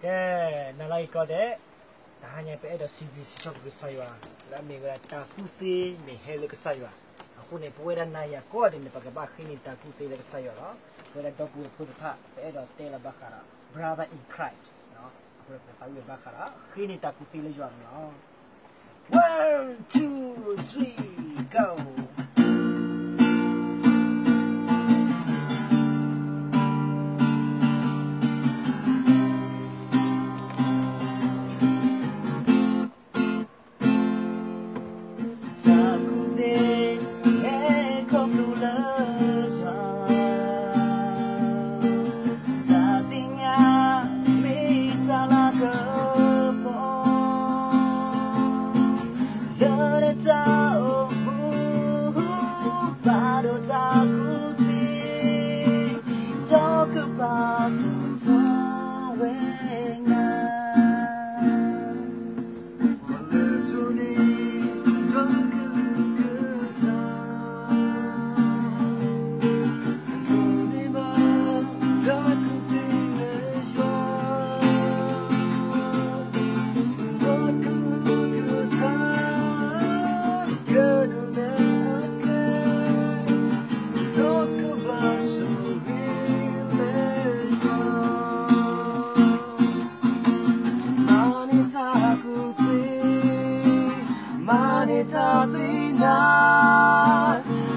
นั่นเลยก็เด้แต่หากไปเอาซีบีซีชอบก็ใส่ว่าแล้วมีก็ตาคุตีมีเฮลิก็ใส่ว่าคุณเนี่ยพูดด้านในก็เดี๋ยวปากกาบ้าขึ้นตาคุตีเลยก็ใส่ว่าเวลาต้องพูดผ่าไปเอาเตะละบ้าcara brother in Christ เนาะพูดไปเอาบ้าcaraขึ้นตาคุตีเลยจวนเนาะ 1 2 3 go Talk about it when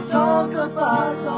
talk about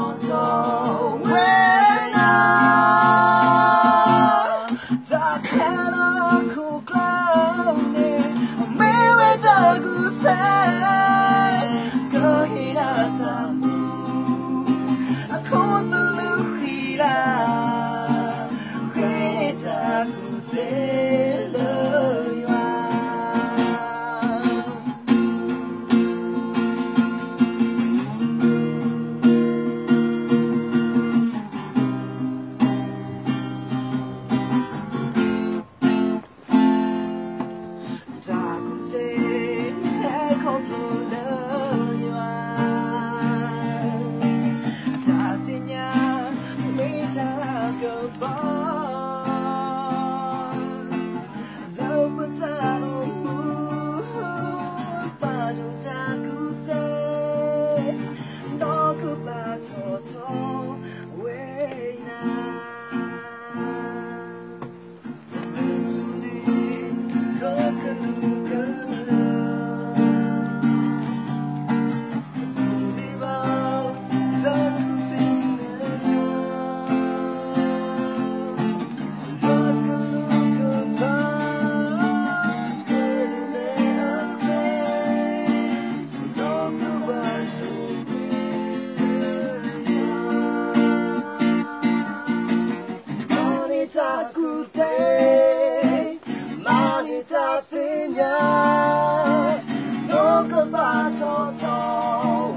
it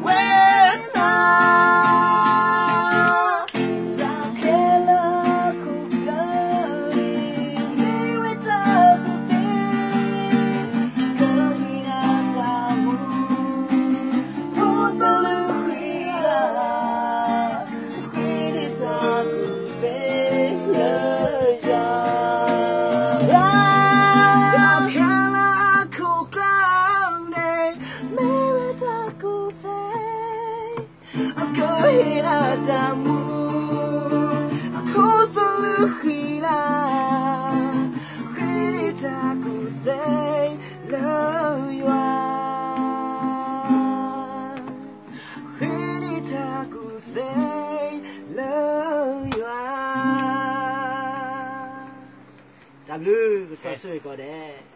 when W ก็สวยก็ได้